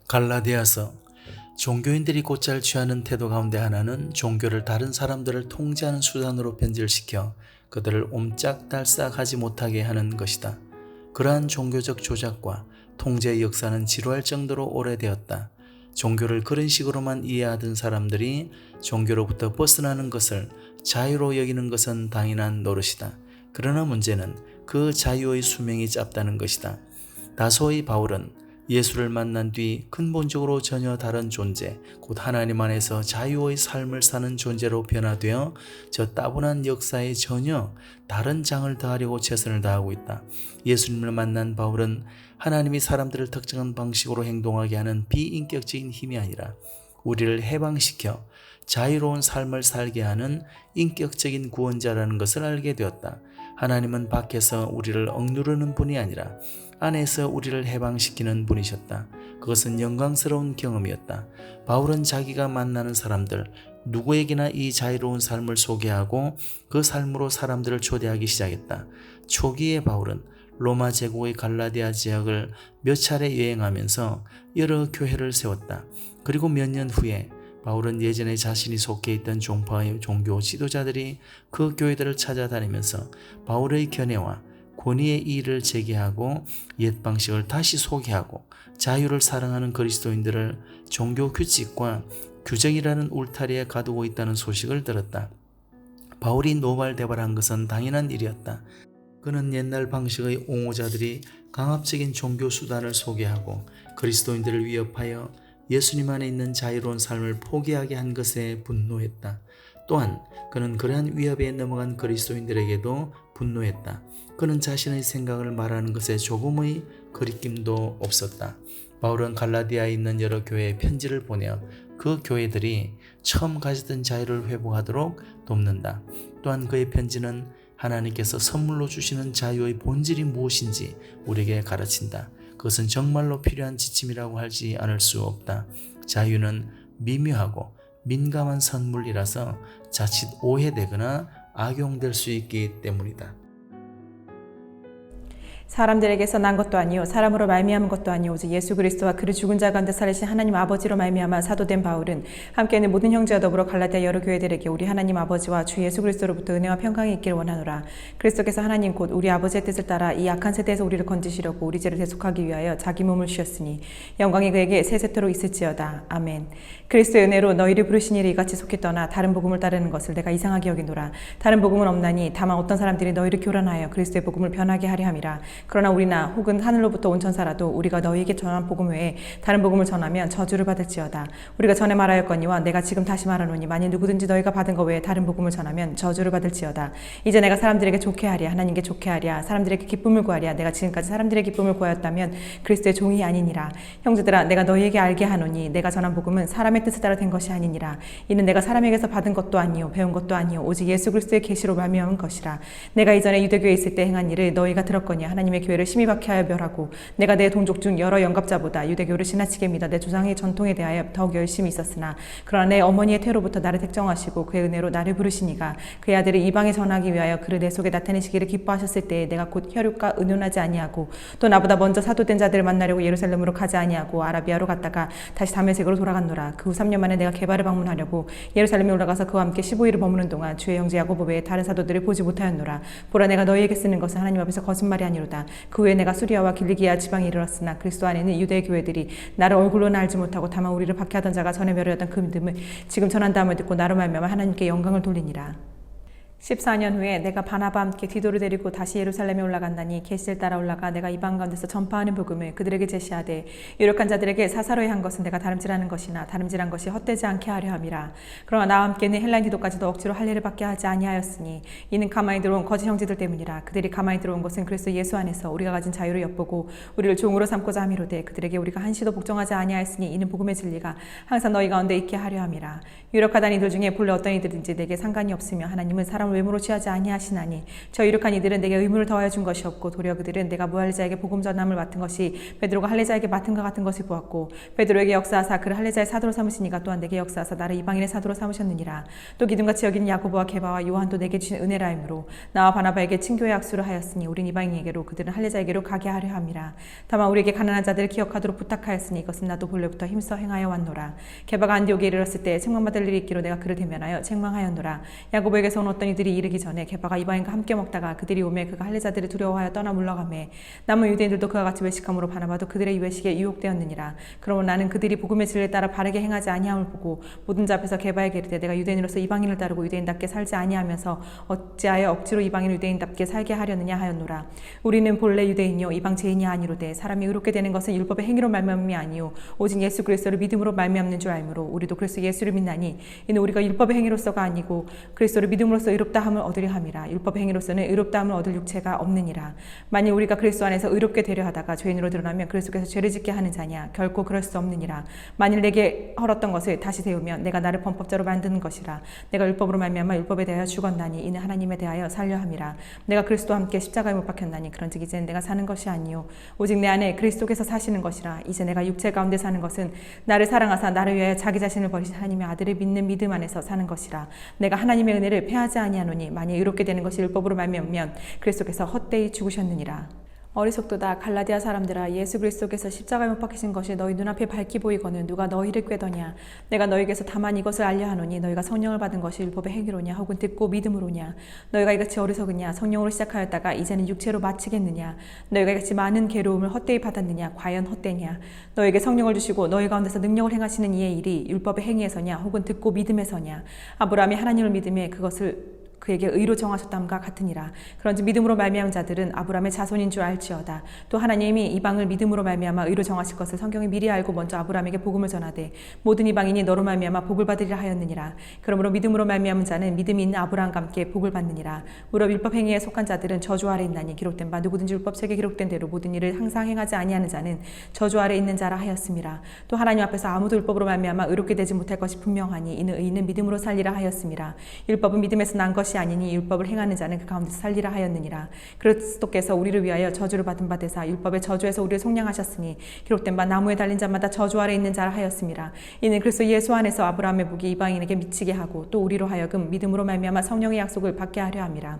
갈라디아서. 종교인들이 곧잘 취하는 태도 가운데 하나는 종교를 다른 사람들을 통제하는 수단으로 변질시켜 그들을 옴짝달싹하지 못하게 하는 것이다. 그러한 종교적 조작과 통제의 역사는 지루할 정도로 오래되었다. 종교를 그런 식으로만 이해하던 사람들이 종교로부터 벗어나는 것을 자유로 여기는 것은 당연한 노릇이다. 그러나 문제는 그 자유의 수명이 짧다는 것이다. 다소의 바울은 예수를 만난 뒤 근본적으로 전혀 다른 존재, 곧 하나님 안에서 자유의 삶을 사는 존재로 변화되어 저 따분한 역사에 전혀 다른 장을 더하려고 최선을 다하고 있다. 예수님을 만난 바울은 하나님이 사람들을 특정한 방식으로 행동하게 하는 비인격적인 힘이 아니라 우리를 해방시켜 자유로운 삶을 살게 하는 인격적인 구원자라는 것을 알게 되었다. 하나님은 밖에서 우리를 억누르는 분이 아니라 안에서 우리를 해방시키는 분이셨다. 그것은 영광스러운 경험이었다. 바울은 자기가 만나는 사람들 누구에게나 이 자유로운 삶을 소개하고 그 삶으로 사람들을 초대하기 시작했다. 초기의 바울은 로마 제국의 갈라디아 지역을 몇 차례 여행하면서 여러 교회를 세웠다. 그리고 몇 년 후에 바울은 예전에 자신이 속해 있던 종파의 종교 지도자들이 그 교회들을 찾아다니면서 바울의 견해와 권위의 이의를 제기하고 옛 방식을 다시 소개하고 자유를 사랑하는 그리스도인들을 종교 규칙과 규정이라는 울타리에 가두고 있다는 소식을 들었다. 바울이 노발대발한 것은 당연한 일이었다. 그는 옛날 방식의 옹호자들이 강압적인 종교 수단을 소개하고 그리스도인들을 위협하여 예수님 안에 있는 자유로운 삶을 포기하게 한 것에 분노했다. 또한 그는 그러한 위협에 넘어간 그리스도인들에게도 분노했다. 그는 자신의 생각을 말하는 것에 조금의 거리낌도 없었다. 바울은 갈라디아에 있는 여러 교회에 편지를 보내어 그 교회들이 처음 가졌던 자유를 회복하도록 돕는다. 또한 그의 편지는 하나님께서 선물로 주시는 자유의 본질이 무엇인지 우리에게 가르친다. 그것은 정말로 필요한 지침이라고 하지 않을 수 없다. 자유는 미묘하고 민감한 선물이라서 자칫 오해되거나 악용될 수 있기 때문이다. 사람들에게서 난 것도 아니요 사람으로 말미암은 것도 아니요 오직 예수 그리스도와 그를 죽은 자 가운데 살리신 하나님 아버지로 말미암아 사도된 바울은 함께 있는 모든 형제와 더불어 갈라디아 여러 교회들에게 우리 하나님 아버지와 주 예수 그리스도로부터 은혜와 평강이 있기를 원하노라. 그리스도께서 하나님 곧 우리 아버지의 뜻을 따라 이 악한 세대에서 우리를 건지시려고 우리 죄를 대속하기 위하여 자기 몸을 주셨으니 영광이 그에게 세세토록 있을지어다. 아멘. 그리스도의 은혜로 너희를 부르신 일이 이같이 속히 떠나 다른 복음을 따르는 것을 내가 이상하게 여기노라. 다른 복음은 없나니 다만 어떤 사람들이 너희를 교란하여 그리스도의 복음을 변하게 하려 함이라. 그러나 우리나 혹은 하늘로부터 온 천사라도 우리가 너희에게 전한 복음 외에 다른 복음을 전하면 저주를 받을지어다. 우리가 전에 말하였거니와 내가 지금 다시 말하노니 만일 누구든지 너희가 받은 것 외에 다른 복음을 전하면 저주를 받을지어다. 이제 내가 사람들에게 좋게 하랴 하나님께 좋게 하랴 사람들에게 기쁨을 구하랴 내가 지금까지 사람들의 기쁨을 구하였다면 그리스도의 종이 아니니라. 형제들아 내가 너희에게 알게 하노니 내가 전한 복음은 사람의 뜻을 따라 된 것이 아니니라. 이는 내가 사람에게서 받은 것도 아니요 배운 것도 아니요 오직 예수 그리스도의 계시로 말미암은 것이라. 내가 이전에 유대교에 있을 때 행한 일을 너희가 들었거니 하나님의 교회를 심히 박해하여 멸하고 내가 내 동족 중 여러 영갑자보다 유대교를 지나치게 믿어 내 조상의 전통에 대하여 더욱 열심히 있었으나 그러나 내 어머니의 태로부터 나를 택정하시고 그의 은혜로 나를 부르시니가 그의 아들을 이방에 전하기 위하여 그를 내 속에 나타내시기를 기뻐하셨을 때에 내가 곧 혈육과 의논하지 아니하고 또 나보다 먼저 사도된 자들을 만나려고 예루살렘으로 가지 아니하고 아라비아로 갔다가 다시 다메섹으로 돌아갔노라. 그 후 3년 만에 내가 게바를 방문하려고 예루살렘에 올라가서 그와 함께 15일을 머무는 동안 주의 형제 야고보 외에 다른 사도들을 보지 못하였노라. 보라 내가 너희에게 쓰는 것은 하나님 앞에서 거짓말이 아니로다. 그 후에 내가 수리아와 길리기아 지방에 이르렀으나 그리스도 안에 있는 유대 교회들이 나를 얼굴로는 알지 못하고 다만 우리를 박해하던 자가 전에 멸하였던 그 믿음을 지금 전한다함을 듣고 나로 말미암아 하나님께 영광을 돌리니라. 14년 후에 내가 바나바와 함께 디도를 데리고 다시 예루살렘에 올라간다니 계시를 따라 올라가 내가 이방 가운데서 전파하는 복음을 그들에게 제시하되 유력한 자들에게 사사로이 한 것은 내가 다름질하는 것이나 다름질한 것이 헛되지 않게 하려 함이라. 그러나 나와 함께는 헬라인 디도까지도 억지로 할례를 받게 하지 아니하였으니 이는 가만히 들어온 거짓 형제들 때문이라. 그들이 가만히 들어온 것은 그리스도 예수 안에서 우리가 가진 자유를 엿보고 우리를 종으로 삼고자 함이로되 그들에게 우리가 한시도 복종하지 아니하였으니 이는 복음의 진리가 항상 너희 가운데 있게 하려 함이라. 유력하다는 이들 중에 본래 어떤 이들인지 내게 상관이 없으며 하나님은 사람 사람을 외모로 취하지 아니하시나니 저 이룩한 이들은 내게 의무를 더하여 준 것이 없고 도리어 그들은 내가 무할례자에게 복음 전함을 맡은 것이 베드로가 할례자에게 맡은 것 같은 것을 보았고 베드로에게 역사하사 그를 할례자의 사도로 삼으시니가 또한 내게 역사하사 나를 이방인의 사도로 삼으셨느니라. 또 기둥같이 여기는 야고보와 게바와 요한도 내게 주신 은혜라 하므로 나와 바나바에게 친교의 약수를 하였으니 우린 이방인에게로 그들은 할례자에게로 가게 하려 함이라. 다만 우리에게 가난한 자들을 기억하도록 부탁하였으니 이것은 나도 본래부터 힘써 행하여 왔노라. 게바가 안디옥에 이르렀을 때 책망받을 일이 있기로 내가 그를 대면하여 책망하였노라. 야고보에게서 온 어떤 이들이 이르기 전에 게바가 이방인과 함께 먹다가 그들이 오매 그가 할례자들을 두려워하여 떠나 물러가매 남은 유대인들도 그와 같이 외식함으로 바나바도 그들의 외식에 유혹되었느니라. 그러므로 나는 그들이 복음의 진리에 따라 바르게 행하지 아니함을 보고 모든 자 앞에서 게바에게 이르되 내가 유대인으로서 이방인을 따르고 유대인답게 살지 아니하면서 어찌하여 억지로 이방인을 유대인답게 살게 하려느냐 하였노라. 우리는 본래 유대인이요 이방 죄인이 아니로되 사람이 의롭게 되는 것은 율법의 행위로 말미암음이 아니요 오직 예수 그리스도를 믿음으로 말미암는 줄 알므로 우리도 그리스도 예수를 믿나니 이는 우리가 율법의 행위로서가 아니고 그리스도를 믿음으로써 의롭다함을 얻으려 함이라. 율법의 행위로서는 의롭다함을 얻을 육체가 없느니라. 만일 우리가 그리스도 안에서 의롭게 되려 하다가 죄인으로 드러나면 그리스도께서 죄를 짓게 하는 자냐? 결코 그럴 수 없느니라. 만일 내게 헐었던 것을 다시 세우면 내가 나를 범법자로 만드는 것이라. 내가 율법으로 말미암아 율법에 대하여 죽었나니 이는 하나님에 대하여 살려 함이라. 내가 그리스도와 함께 십자가에 못 박혔나니 그런즉 이제는 내가 사는 것이 아니요 오직 내 안에 그리스도께서 사시는 것이라. 이제 내가 육체 가운데 사는 것은 나를 사랑하사 나를 위하여 자기 자신을 버리신 하나님의 아들을 믿는 믿음 안에서 사는 것이라. 내가 하나님의 은혜를 패하지 아니하노니 만일 의롭게 되는 것이 율법으로 말미암으면 그리스도께서 헛되이 죽으셨느니라. 어리석도다 갈라디아 사람들아 예수 그리스도께서 십자가에 못 박히신 것이 너희 눈앞에 밝히 보이거늘 누가 너희를 꾀더냐. 내가 너희에게서 다만 이것을 알려 하노니 너희가 성령을 받은 것이 율법의 행위로냐 혹은 듣고 믿음으로냐. 너희가 이같이 어리석으냐. 성령으로 시작하였다가 이제는 육체로 마치겠느냐. 너희가 이같이 많은 괴로움을 헛되이 받았느냐. 과연 헛되냐. 너희에게 성령을 주시고 너희 가운데서 능력을 행하시는 이의 일이 율법의 행위에서냐 혹은 듣고 믿음에서냐. 아브라함이 하나님을 믿음에 그것을 그에게 의로 정하셨담과 같으니라. 그런지 믿음으로 말미암은 자들은 아브라함의 자손인 줄 알지어다. 또 하나님이 이방을 믿음으로 말미암아 의로 정하실 것을 성경이 미리 알고 먼저 아브라함에게 복음을 전하되 모든 이방인이 너로 말미암아 복을 받으리라 하였느니라. 그러므로 믿음으로 말미암은 자는 믿음이 있는 아브라함과 함께 복을 받느니라. 무릇 율법 행위에 속한 자들은 저주 아래 있나니 기록된 바 누구든지 율법책에 기록된 대로 모든 일을 항상 행하지 아니하는 자는 저주 아래 있는 자라 하였음이라. 또 하나님 앞에서 아무도 율법으로 말미암아 의롭게 되지 못할 것이 분명하니 이는 의인은 믿음으로 살리라 하였음이라. 율법은 믿음에서 난 것이 아니니 율법을 행하는 자는 그 가운데서 살리라 하였느니라. 그리스도께서 우리를 위하여 저주를 받은 바 되사 율법의 저주에서 우리를 속량하셨으니 기록된 바 나무에 달린 자마다 저주 아래 있는 자라 하였음이라. 이는 그리스도 예수 안에서 아브라함의 복이 이방인에게 미치게 하고 또 우리로 하여금 믿음으로 말미암아 성령의 약속을 받게 하려 함이라.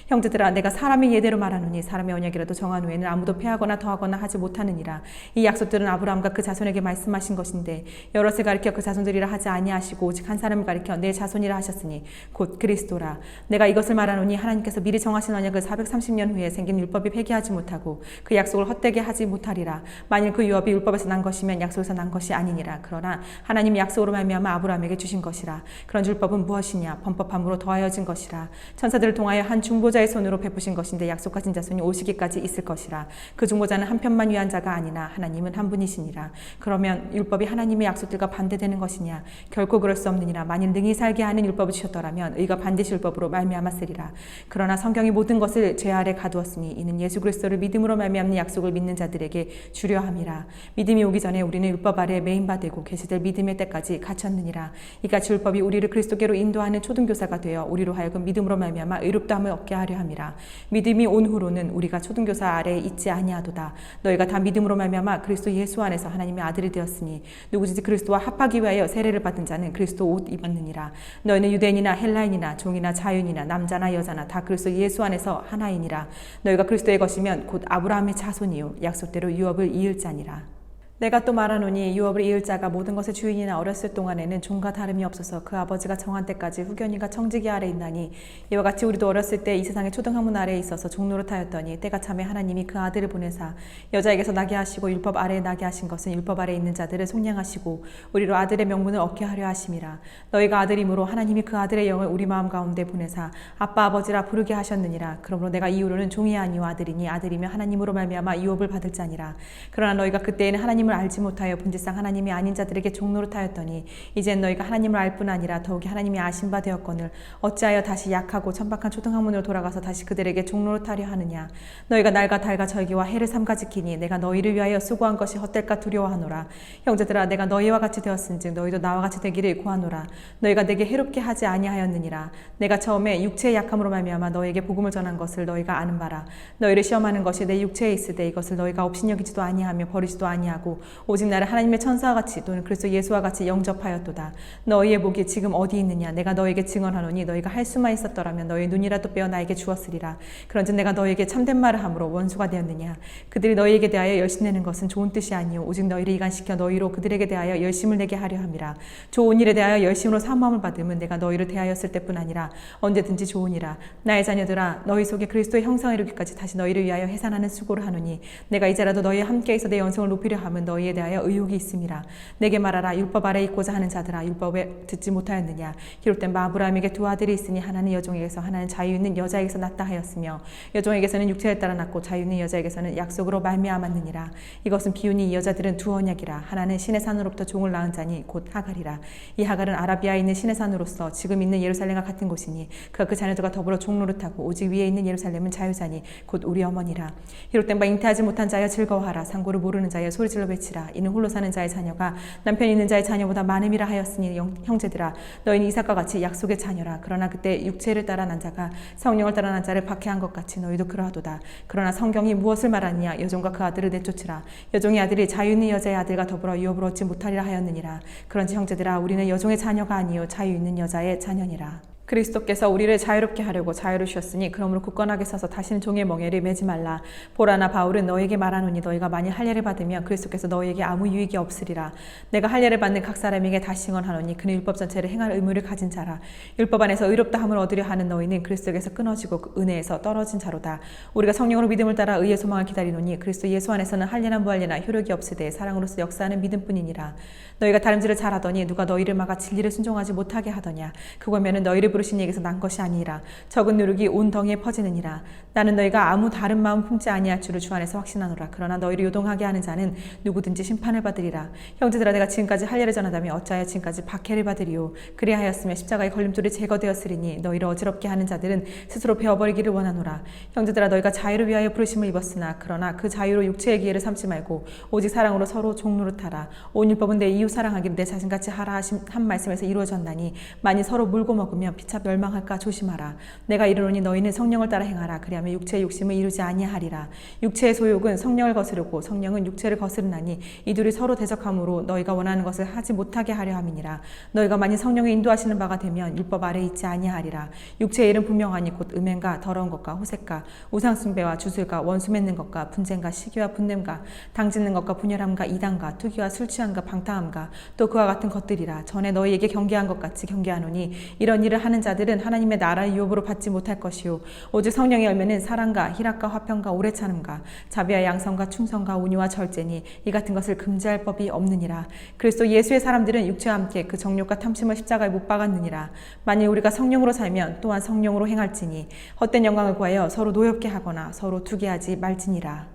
형제들아 내가 사람의 예대로 말하노니 사람의 언약이라도 정한 후에는 아무도 패하거나 더하거나 하지 못하느니라. 이 약속들은 아브라함과 그 자손에게 말씀하신 것인데 여럿을 가리켜 그 자손들이라 하지 아니하시고 오직 한 사람을 가리켜 내 자손이라 하셨으니 곧 그리스도라. 내가 이것을 말하노니 하나님께서 미리 정하신 언약을 430년 후에 생긴 율법이 폐기하지 못하고 그 약속을 헛되게 하지 못하리라. 만일 그 유업이 율법에서 난 것이면 약속에서 난 것이 아니니라. 그러나 하나님이 약속으로 말미암아 아브라함에게 주신 것이라. 그런 율법은 무엇이냐. 범법함으로 더하여진 것이라. 천사들을 통하여 한 중보자의 손으로 베푸신 것인데 약속하신 자손이 오시기까지 있을 것이라. 그 중보자는 한 편만 위한 자가 아니나 하나님은 한 분이시니라. 그러면 율법이 하나님의 약속들과 반대되는 것이냐. 결코 그럴 수 없느니라. 만일 능히 살게 하는 율법을 주셨더라면 의가 반드시 율법으로 말미암았으리라. 그러나 성경이 모든 것을 죄 아래 가두었으니 이는 예수 그리스도를 믿음으로 말미암는 약속을 믿는 자들에게 주려 함이라. 믿음이 오기 전에 우리는 율법 아래에 매인 바 되고 계시될 믿음의 때까지 갇혔느니라. 이같이 율법이 우리를 그리스도께로 인도하는 초등교사가 되어 우리로 하여금 믿음으로 말미암아 의롭다함을 얻게 하려 함이라. 믿음이 온 후로는 우리가 초등교사 아래에 있지 아니하도다. 너희가 다 믿음으로 말미암아 그리스도 예수 안에서 하나님의 아들이 되었으니 누구든지 그리스도와 합하기 위하여 세례를 받은 자는 그리스도 옷 입었느니라. 너희는 유대인이나 헬라인이나 종이나 자유인이나 남자나 여자나 다 그리스도 예수 안에서 하나이니라. 너희가 그리스도의 것이면 곧 아브라함의 자손이요 약속대로 유업을 이을 자니라. 내가 또 말하노니 유업을 이을 자가 모든 것의 주인이나 어렸을 동안에는 종과 다름이 없어서 그 아버지가 정한 때까지 후견이가 청지기 아래 있나니 이와 같이 우리도 어렸을 때 이 세상의 초등학문 아래에 있어서 종노릇하였더니 때가 참에 하나님이 그 아들을 보내사 여자에게서 나게 하시고 율법 아래에 나게 하신 것은 율법 아래에 있는 자들을 속량하시고 우리로 아들의 명분을 얻게 하려 하심이라. 너희가 아들이므로 하나님이 그 아들의 영을 우리 마음 가운데 보내사 아빠 아버지라 부르게 하셨느니라. 그러므로 내가 이후로는 종이 아니오 아들이니 아들이며 하나님으로 말미암아 유업을 받을 자니라. 그러나 너희가 그때에는 하나님 하나님을 알지 못하여 본질상 하나님이 아닌 자들에게 종노릇하였더니 이젠 너희가 하나님을 알 뿐 아니라 더욱이 하나님이 아신 바 되었거늘 어찌하여 다시 약하고 천박한 초등학문으로 돌아가서 다시 그들에게 종노릇하려 하느냐. 너희가 날과 달과 절기와 해를 삼가 지키니 내가 너희를 위하여 수고한 것이 헛될까 두려워하노라. 형제들아 내가 너희와 같이 되었은즉 너희도 나와 같이 되기를 구하노라. 너희가 내게 해롭게 하지 아니하였느니라. 내가 처음에 육체의 약함으로 말미암아 너희에게 복음을 전한 것을 너희가 아는 바라. 너희를 시험하는 것이 내 육체에 있으되 이것을 너희가 업신여기지도 아니하며 버리지도 아니하고 오직 나를 하나님의 천사와 같이 또는 그리스도 예수와 같이 영접하였도다. 너희의 복이 지금 어디 있느냐. 내가 너희에게 증언하노니 너희가 할 수만 있었더라면 너희 눈이라도 빼어 나에게 주었으리라. 그런즉 내가 너희에게 참된 말을 함으로 원수가 되었느냐. 그들이 너희에게 대하여 열심내는 것은 좋은 뜻이 아니요 오직 너희를 이간시켜 너희로 그들에게 대하여 열심을 내게 하려 함이라. 좋은 일에 대하여 열심으로 사모함을 받음은 내가 너희를 대하였을 때뿐 아니라 언제든지 좋으니라. 나의 자녀들아 너희 속에 그리스도의 형상을 이루기까지 다시 너희를 위하여 해산하는 수고를 하노니 내가 이제라도 너희와 함께 있어 내 연성을 높이려 함은 너희에 대하여 의욕이 있음이라. 내게 말하라. 율법 아래 있고자 하는 자들아 율법에 듣지 못하였느냐. 기록된 바 아브라함에게 두 아들이 있으니 하나는 여종에게서 하나는 자유 있는 여자에게서 났다 하였으며 여종에게서는 육체를 따라 났고 자유 있는 여자에게서는 약속으로 말미암았느니라. 이것은 비유니 이 여자들은 두 언약이라. 하나는 신의 산으로부터 종을 낳은 자니 곧 하갈이라. 이 하갈은 아라비아에 있는 신의 산으로서 지금 있는 예루살렘과 같은 곳이니 그가 그 자녀들과 더불어 종노릇하고 오직 위에 있는 예루살렘은 자유자니 곧 우리 어머니라. 기록된 바 잉태하지 못한 자여 즐거워하라. 상고를 모르는 자여 소리질러 외치라. 이는 홀로 사는 자의 자녀가 남편 있는 자의 자녀보다 많음이라 하였으니 형제들아 너희는 이삭과 같이 약속의 자녀라. 그러나 그때 육체를 따라 난 자가 성령을 따라 난 자를 박해한 것 같이 너희도 그러하도다. 그러나 성경이 무엇을 말하느냐. 여종과 그 아들을 내쫓으라. 여종의 아들이 자유 있는 여자의 아들과 더불어 유업을 얻지 못하리라 하였느니라. 그런지 형제들아 우리는 여종의 자녀가 아니요 자유 있는 여자의 자녀니라. 그리스도께서 우리를 자유롭게 하려고 자유를 주셨으니 그러므로 굳건하게 서서 다시는 종의 멍에를 매지 말라. 보라나 바울은 너에게 말하노니 너희가 만일 할례를 받으면 그리스도께서 너희에게 아무 유익이 없으리라. 내가 할례를 받는 각 사람에게 다시 증언하노니 그는 율법 전체를 행할 의무를 가진 자라. 율법 안에서 의롭다 함을 얻으려 하는 너희는 그리스도에게서 끊어지고 그 은혜에서 떨어진 자로다. 우리가 성령으로 믿음을 따라 의의 소망을 기다리노니 그리스도 예수 안에서는 할례나 무할례나 효력이 없으되 사랑으로서 역사하는 믿음뿐이니라. 너희가 다름질을 잘하더니 누가 너희를 막아 진리를 순종하지 못하게 하더냐. 그거면은 너희를 부르신 이에게서 난 것이 아니라 적은 누룩이 온 덩이에 퍼지느니라. 나는 너희가 아무 다른 마음 품지 아니할 줄을 주 안에서 확신하노라. 그러나 너희를 요동하게 하는 자는 누구든지 심판을 받으리라. 형제들아 내가 지금까지 할례를 전하다면 어찌하여 지금까지 박해를 받으리요. 그리하였으며 십자가의 걸림돌이 제거되었으리니 너희를 어지럽게 하는 자들은 스스로 베어버리기를 원하노라. 형제들아 너희가 자유를 위하여 부르심을 입었으나 그러나 그 자유로 육체의 기회를 삼지 말고 오직 사랑으로 서로 종노릇하라. 온 율법은 내 이웃 사랑하기를 내 자신같이 하라 한 말씀에서 이루어졌나니 만일 서로 물고 먹으면 피차 멸망할까 조심하라. 내가 이르노니 너희는 성령을 따라 행하라. 그리하면 육체의 욕심을 이루지 아니하리라. 육체의 소욕은 성령을 거스르고 성령은 육체를 거스르나니 이 둘이 서로 대적함으로 너희가 원하는 것을 하지 못하게 하려 함이니라. 너희가 만일 성령의 인도하시는 바가 되면 율법 아래 있지 아니하리라. 육체의 일은 분명하니 곧 음행과 더러운 것과 호색과 우상숭배와 주술과 원수 맺는 것과 분쟁과 시기와 분냄과 당짓는 것과 분열함과 이단과 투기와 술 취함과 방탕함과 또 그와 같은 것들이라. 전에 너희에게 경계한 것 같이 경계하노니 이런 일을 하는 자들은 하나님의 나라의 유업으로 받지 못할 것이요 오직 성령의 열매는 사랑과 희락과 화평과 오래 참음과 자비와 양성과 충성과 온유와 절제니 이 같은 것을 금지할 법이 없느니라. 그리스도 예수의 사람들은 육체와 함께 그 정욕과 탐심을 십자가에 못 박았느니라. 만일 우리가 성령으로 살면 또한 성령으로 행할지니 헛된 영광을 구하여 서로 노엽게 하거나 서로 투기하지 말지니라.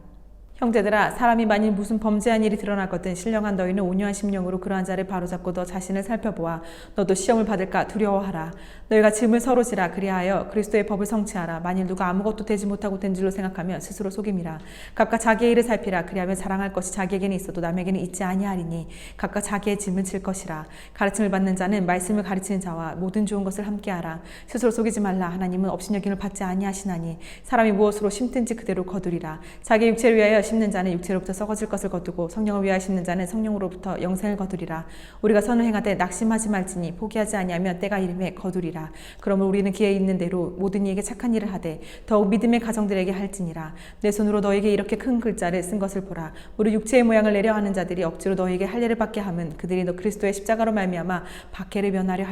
형제들아 사람이 만일 무슨 범죄한 일이 드러나거든 신령한 너희는 온유한 심령으로 그러한 자를 바로잡고 너 자신을 살펴보아 너도 시험을 받을까 두려워하라. 너희가 짐을 서로 지라. 그리하여 그리스도의 법을 성취하라. 만일 누가 아무것도 되지 못하고 된 줄로 생각하면 스스로 속임이라. 각각 자기의 일을 살피라. 그리하면 자랑할 것이 자기에게는 있어도 남에게는 있지 아니하리니 각각 자기의 짐을 질 것이라. 가르침을 받는 자는 말씀을 가르치는 자와 모든 좋은 것을 함께하라. 스스로 속이지 말라. 하나님은 업신여김을 받지 아니하시나니 사람이 무엇으로 심든지 그대로 거두리라. 자기 육체를 위하여 심는 자는 육체로부터 썩어질 것을 거두고 성령을 위하여 심는 자는 성령으로부터 영생을 거두리라. 우리가 선을 행하되 낙심하지 말지니 포기하지 아니하면 때가 이름에 거두리라. 그러므로 우리는 기회 있는 대로 모든 이에게 착한 일을 하되 더욱 믿음의 가정들에게 할지니라. 내 손으로 너에게 이렇게 큰 글자를 쓴 것을 보라. 우리 육체의 모양을 내려 하는 자들이 억지로 너에게 할례를 받게 함은 그들이 너 그리스도의 십자가로 말미암아 박해를 면하려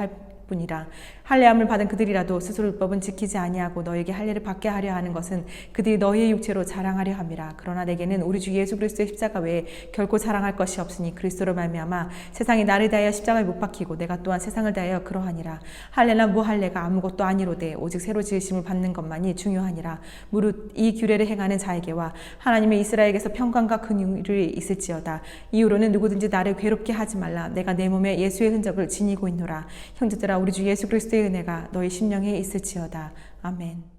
뿐이라. 할례함을 받은 그들이라도 스스로 율법은 지키지 아니하고 너에게 할례를 받게 하려 하는 것은 그들이 너희의 육체로 자랑하려 함이라. 그러나 내게는 우리 주 예수 그리스도의 십자가 외에 결코 자랑할 것이 없으니 그리스도로 말미암아 세상이 나를 대하여 십자가에 못 박히고 내가 또한 세상을 대하여 그러하니라. 할례나 무할례가 아무것도 아니로되 오직 새로 지으심을 받는 것만이 중요하니라. 무릇 이 규례를 행하는 자에게와 하나님의 이스라엘에게서 평강과 긍휼이 있을지어다. 이후로는 누구든지 나를 괴롭게 하지 말라. 내가 내 몸에 예수의 흔적을 지니고 있노라. 형제들아, 우리 주 예수 그리스도의 은혜가 너희 심령에 있을지어다. 아멘.